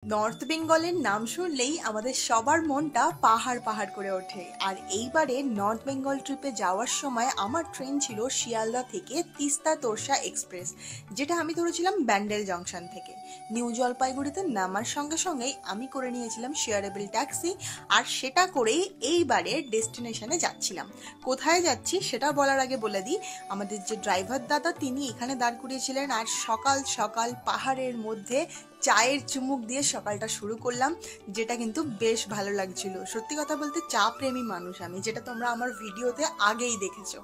North বেঙ্গলের নাম শুনলেই আমাদের সবার মনটা পাহাড় পাহাড় করে ওঠে। আর এইবারে নর্থ বেঙ্গল ট্রিপে যাওয়ার সময় আমার ট্রেন ছিল শিয়ালদা থেকে তিস্তা তোরসা এক্সপ্রেস, যেটা আমি ধরেছিলাম ব্যান্ডেল জংশন থেকে। নিউ জলপাইগুড়িতে নামার সঙ্গে সঙ্গেই আমি করে নিয়েছিলাম শেয়ারেবল ট্যাক্সি, আর সেটা করেই এইবারে ডেস্টিনেশনে যাচ্ছিলাম। কোথায় যাচ্ছি সেটা বলার আগে বলে দিই, আমাদের যে ড্রাইভার দাদা তিনি এখানে দাঁড় করিয়েছিলেন, আর সকাল সকাল পাহাড়ের মধ্যে চায়ের চুমুক দিয়ে সকালটা শুরু করলাম, যেটা কিন্তু বেশ ভালো লাগছিল। সত্যি কথা বলতে চা প্রেমী মানুষ আমি, যেটা তোমরা আমার ভিডিওতে আগেই দেখেছো,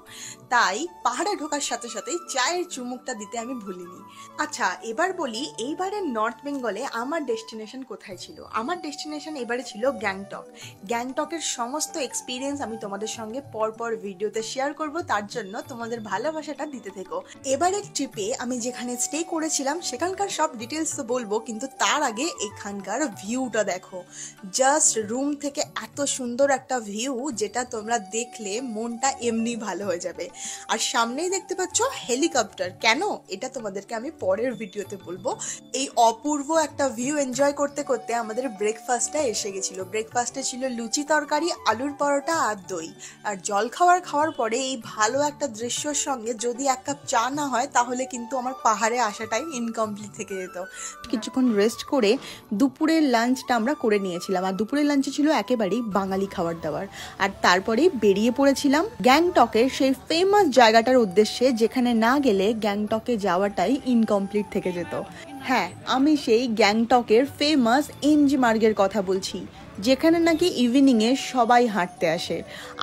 তাই পাহাড়ে ঢোকার সাথে সাথেই চায়ের চুমুকটা দিতে আমি ভুলিনি। আচ্ছা, এবার বলি এইবারে নর্থ বেঙ্গলে আমার ডেস্টিনেশন কোথায় ছিল। আমার ডেস্টিনেশন এবারে ছিল গ্যাংটক। গ্যাংটকের সমস্ত এক্সপিরিয়েন্স আমি তোমাদের সঙ্গে পরপর ভিডিওতে শেয়ার করব, তার জন্য তোমাদের ভালোবাসাটা দিতে থেকো। এবারের ট্রিপে আমি যেখানে স্টে করেছিলাম সেখানকার সব ডিটেলস তো বলবো, কিন্তু তার আগে এখানকার ভিউটা দেখো। জাস্ট রুম থেকে এত সুন্দর একটা ভিউ, যেটা তোমরা দেখলে মনটা এমনি ভালো হয়ে যাবে। আর সামনেই দেখতে পাচ্ছ হেলিকপ্টার। কেন, এটা তোমাদেরকে আমি পরের ভিডিওতে বলবো। এই অপূর্ব একটা ভিউ এনজয় করতে করতে আমাদের ব্রেকফাস্টটা এসে গেছিল। ব্রেকফাস্টে ছিল লুচি তরকারি, আলুর পরোটা আর দই। আর জল খাওয়ার পরে এই ভালো একটা দৃশ্যর সঙ্গে যদি এক কাপ চা না হয়, তাহলে কিন্তু আমার পাহাড়ে আসাটাই ইনকমপ্লিট থেকে যেত। কিছুক্ষণ রেস্ট করে দুপুরের লাঞ্চটা আমরা করে নিয়েছিলাম, আর দুপুরের লাঞ্চে ছিল একেবারেই বাঙালি খাবার দাবার। আর তারপরেই বেরিয়ে পড়েছিলাম গ্যাংটকের সেই ফেমাস জায়গাটার উদ্দেশ্যে, যেখানে না গেলে গ্যাংটকে যাওয়াটাই ইনকমপ্লিট থেকে যেত। হ্যাঁ, আমি সেই গ্যাংটকের ফেমাস ইঞ্জিমার্গের কথা বলছি, যেখানে নাকি ইভিনিংয়ে সবাই হাঁটতে আসে।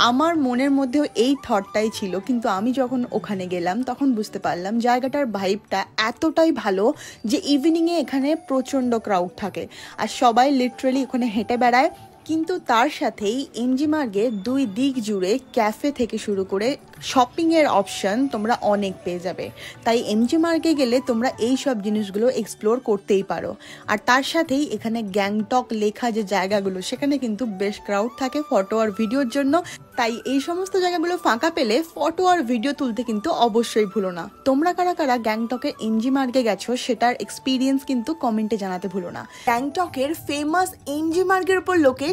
আমার মনের মধ্যেও এই থটটাই ছিল, কিন্তু আমি যখন ওখানে গেলাম তখন বুঝতে পারলাম জায়গাটার ভাইবটা এতটাই ভালো যে ইভিনিংয়ে এখানে প্রচণ্ড ক্রাউড থাকে, আর সবাই লিটারালি ওখানে হেঁটে বেড়ায়। কিন্তু তার সাথেই ইঞ্জিমার্গে দুই দিক জুড়ে ক্যাফে থেকে শুরু করে শপিংয়ের অপশন তোমরা অনেক পেয়ে যাবে। তাই ইঞ্জিমার্গে গেলে তোমরা এই সব জিনিসগুলো এক্সপ্লোর করতেই পারো। আর তার সাথেই এখানে গ্যাংটক লেখা যে জায়গাগুলো, সেখানে কিন্তু বেশ ক্রাউড থাকে ফটো আর ভিডিওর জন্য। তাই এই সমস্ত জায়গাগুলো ফাঁকা পেলে ফটো আর ভিডিও তুলতে কিন্তু অবশ্যই ভুলো না। তোমরা কারা কারা গ্যাংটকের ইঞ্জিমার্গে গেছো সেটার এক্সপিরিয়েন্স কিন্তু কমেন্টে জানাতে ভুলো না। গ্যাংটকের ফেমাস ইঞ্জিমার্গের উপর লোকেটেড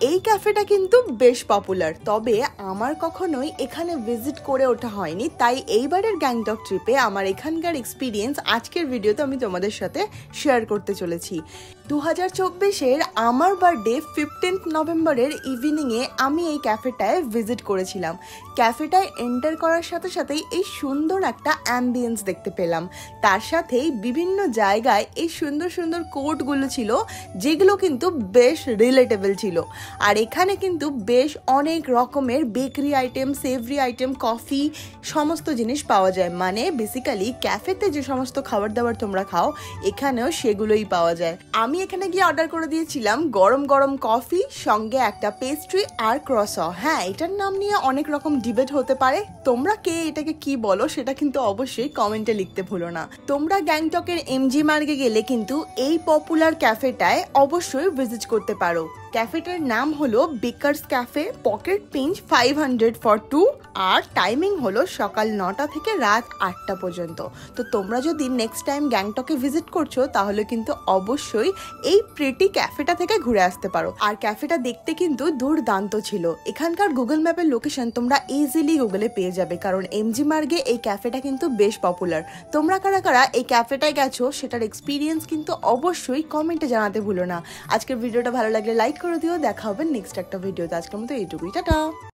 এই ক্যাফেটা কিন্তু বেশ পপুলার, তবে আমার কখনোই এখানে ভিজিট করে ওঠা হয়নি। তাই এইবারের গ্যাংটক ট্রিপে আমার এখানকার এক্সপিরিয়েন্স আজকের ভিডিওতে আমি তোমাদের সাথে শেয়ার করতে চলেছি। 2024-এর আমার বার্থডে 15 নভেম্বরের ইভিনিংয়ে আমি এই ক্যাফেটায় ভিজিট করেছিলাম। ক্যাফেটায় এন্টার করার সাথে সাথেই এই সুন্দর একটা অ্যাম্বিয়েন্স দেখতে পেলাম। তার সাথেই বিভিন্ন জায়গায় এই সুন্দর সুন্দর কোর্টগুলো ছিল, যেগুলো কিন্তু বেশ রিলেটেবল ছিল। আর এখানে কিন্তু বেশ অনেক রকমের bakery item, savoury item, coffee, সমস্ত জিনিস পাওয়া যায়। মানে বেসিক্যালি ক্যাফেতে যে সমস্ত খাবার দাবার তোমরা খাও, এখানেও সেগুলোই পাওয়া যায়। আমি এখানে গিয়ে অর্ডার করে দিয়েছিলাম গরম গরম কফি, সঙ্গে একটা পেস্ট্রি আর ক্রসো। হ্যাঁ, এটার নাম নিয়ে অনেক রকম ডিবেট হতে পারে, তোমরা কে এটাকে কি বলো সেটা কিন্তু অবশ্যই কমেন্টে লিখতে ভুলো না। তোমরা গ্যাংটকের ইঞ্জিমার্গে গেলে কিন্তু এই পপুলার ক্যাফেটায় অবশ্যই ভিজিট করতে পারো। ক্যাফেটার নাম হলো bakers cafe, pocket pinch 500 for 2, আর টাইমিং হলো সকাল 9টা থেকে রাত 8টা পর্যন্ত। তো তোমরা যদি নেক্সট টাইম গ্যাংটকে ভিজিট করছো, তাহলে কিন্তু অবশ্যই এই প্রিটি ক্যাফেটা থেকে ঘুরে আসতে পারো। আর ক্যাফেটা দেখতে কিন্তু দুর্দান্ত ছিল। এখানকার গুগল ম্যাপের লোকেশন তোমরা ইজিলি গুগলে পেয়ে যাবে, কারণ ইঞ্জিমার্গে এই ক্যাফেটা কিন্তু বেশ পপুলার। তোমরা কারা কারা এই ক্যাফেটায় গেছো সেটার এক্সপিরিয়েন্স কিন্তু অবশ্যই কমেন্টে জানাতে ভুলো না। আজকের ভিডিওটা ভালো লাগলে লাইক করে দিও। দেখা হবে নেক্সট একটা ভিডিওতে। আজকের মতো এইটুকুই, টাটা।